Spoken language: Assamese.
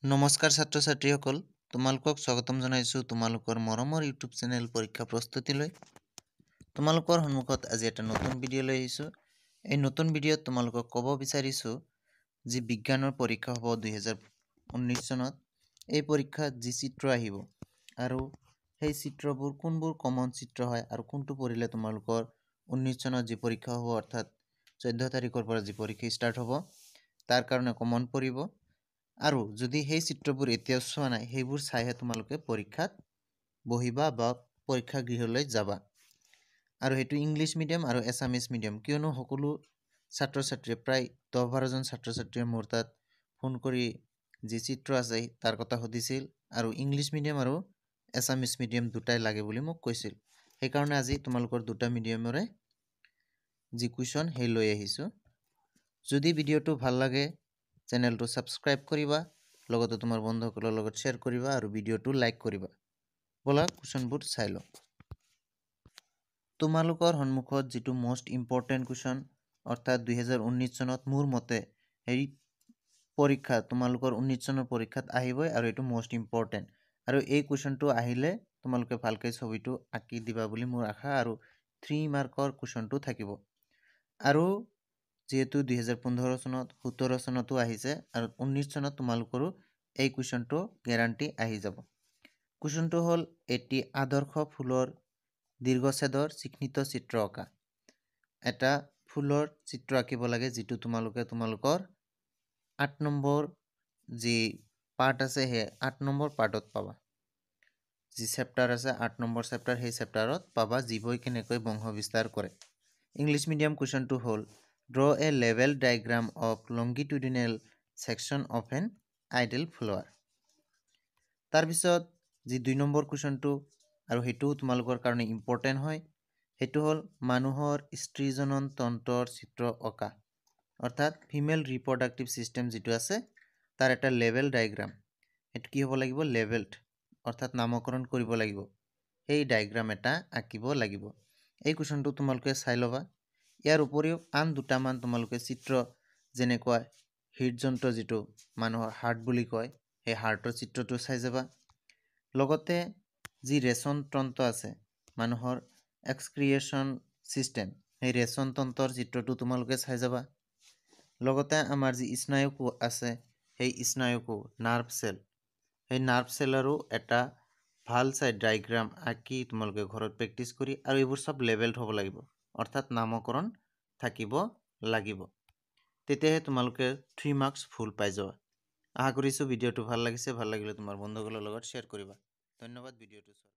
নমস্কাৰ ছাত্ৰ ছাত্ৰীসকল তোমালোকক স্বাগতম জনাইছো তোমালোকৰ মৰমৰ ইউটিউব চেনেল পৰীক্ষা প্ৰস্তুতিলৈ তোমালোকৰ সন্মুখত আজি এটা নতুন ভিডিঅ' লৈ আহিছো এই নতুন ভিডিঅ'ত তোমালোকক ক'ব বিচাৰিছো যি বিজ্ঞানৰ পৰীক্ষা হ'ব 2019 চনত এই পৰীক্ষাত যি চিত্ৰ আহিব আৰু সেই চিত্ৰবোৰ কোনবোৰ কমন চিত্ৰ হয় আৰু কোনটো পঢ়িলে তোমালোকৰ 19 চনত যি পৰীক্ষা হ'ব অৰ্থাৎ 14 তাৰিখৰ পৰা যি পৰীক্ষা ষ্টাৰ্ট হ'ব তাৰ কাৰণে কমন পৰিব আৰু যদি সেই চিত্ৰবোৰ এতিয়াও চোৱা নাই সেইবোৰ চাইহে তোমালোকে পৰীক্ষাত বহিবা বা পৰীক্ষা গৃহলৈ যাবা আৰু হেতু ইংলিশ মিডিয়াম আৰু এছামিজ মিডিয়াম কিয়নো সকলো ছাত্ৰ ছাত্ৰীয়ে প্ৰায় 10-12 জন ছাত্ৰ ছাত্ৰীয়ে মোৰ তাত ফোন কৰি যি চিত্ৰ আছে তাৰ কথা সুধিছিল আৰু ইংলিশ মিডিয়াম আৰু এছামিজ মিডিয়াম দুটাই লাগে বুলি মোক কৈছিল সেইকাৰণে আজি তোমালোকৰ দুটা মিডিয়ামৰে যি কুৱেশ্যন সেই লৈ আহিছো যদি ভিডিঅ'টো ভাল লাগে চেনেলটো সাবস্ক্ৰাইব কৰিবা লগতে তোমাৰ বন্ধুসকলৰ লগত শেয়াৰ কৰিবা আৰু ভিডিঅ'টো লাইক কৰিবা বলা কুৱেশ্যনবোৰ চাই লওঁ তোমালোকৰ সন্মুখত যেটো মোস্ট ইম্পৰ্টেন্ট কুৱেশ্যন অৰ্থাৎ 2019 চনত মোৰ মতে এই পৰীক্ষা তোমালোকৰ 19 চনৰ পৰীক্ষাত আহিবই আৰু এটো মোস্ট ইম্পৰ্টেন্ট আৰু এই কুৱেশ্যনটো আহিলে তোমালোকে ভালকৈ ছবিটো আঁকি দিবা বুলি মোৰ আশা আৰু 3 মাৰ্কৰ কুৱেশ্যনটো থাকিব আৰু যেহেতু 2015 চনত 17 চনতো আহিছে আৰু 19 চনত তোমালোকৰো এই কুৱেশ্যনটো গ্যাৰান্টি আহি যাব কুৱেশ্যনটো হল এটি আদৰ্শ ফুলৰ দীৰ্ঘছেদৰ চিহ্নিত চিত্ৰ আঁকা এটা ফুলৰ চিত্ৰ আঁকিব লাগে যেটো তোমালোকে তোমালোকৰ 8 নম্বৰ যি পাৰ্ট আছে হে 8 নম্বৰ পাৰ্টত পাবা যি চেপ্টাৰ আছে 8 নম্বৰ চেপ্টাৰ সেই চেপ্টাৰত পাবা জীৱই কেনেকৈ বংশ বিস্তাৰ কৰে ইংলিশ মিডিয়াম কুৱেশ্যনটো হল Draw a level diagram of longitudinal section of an ideal flower. তাৰ পিছত যি 2 নম্বৰ কুৱেশ্যনটো আৰু হেতু তোমালোকৰ কাৰণে ইম্পৰ্টেন্ট হয় হেতু হল মানুহৰ স্ত্ৰীজনন তন্ত্ৰৰ চিত্ৰ অকা অৰ্থাৎ ফিমেল ৰিপ্ৰডাক্টিভ সিস্টেম যেটো আছে তাৰ এটা লেভেল ডায়াগ্ৰাম এটো কি হ'ব লাগিব লেভেলড অৰ্থাৎ নামকৰণ কৰিব লাগিব এই ডায়াগ্ৰাম এটা আঁকিব লাগিব এই কুৱেশ্যনটো তোমালোকে চাই লবা ইয়াৰ উপৰিও আন দুটামান তোমালোকে চিত্ৰ যেনেকৈ হৃদযন্ত্ৰ যেটো মানুহৰ হাৰ্ট বুলি কয় এই হাৰ্টৰ চিত্ৰটো চাই যাবা লগতে যি ৰেচন তন্ত্ৰ আছে মানুহৰ এক্সক্ৰিয়েচন সিস্টেম এই ৰেচন তন্ত্ৰৰ চিত্ৰটো তোমালোকে চাই যাবা লগতে আমাৰ যি স্নায়ুকোষ আছে সেই স্নায়ুকোষ নাৰ্ভ সেল এই নাৰ্ভ সেলৰো এটা ভাল চাই ডায়াগ্ৰাম আঁকি তোমালোকে ঘৰত প্ৰেক্টিস কৰি আৰু এইবোৰ সব লেভেলড হ'ব লাগিব অৰ্থাৎ নামকৰণ থাকিব লাগিব তেতিয়াহে তোমালোকে 3 মাৰ্কস ফুল পাই যাবা আশা কৰিছো ভিডিঅ'টো ভাল লাগিছে ভাল লাগিলে তোমাৰ বন্ধুসকলৰ লগত শেয়াৰ কৰিবা ধন্যবাদ ভিডিঅ'টো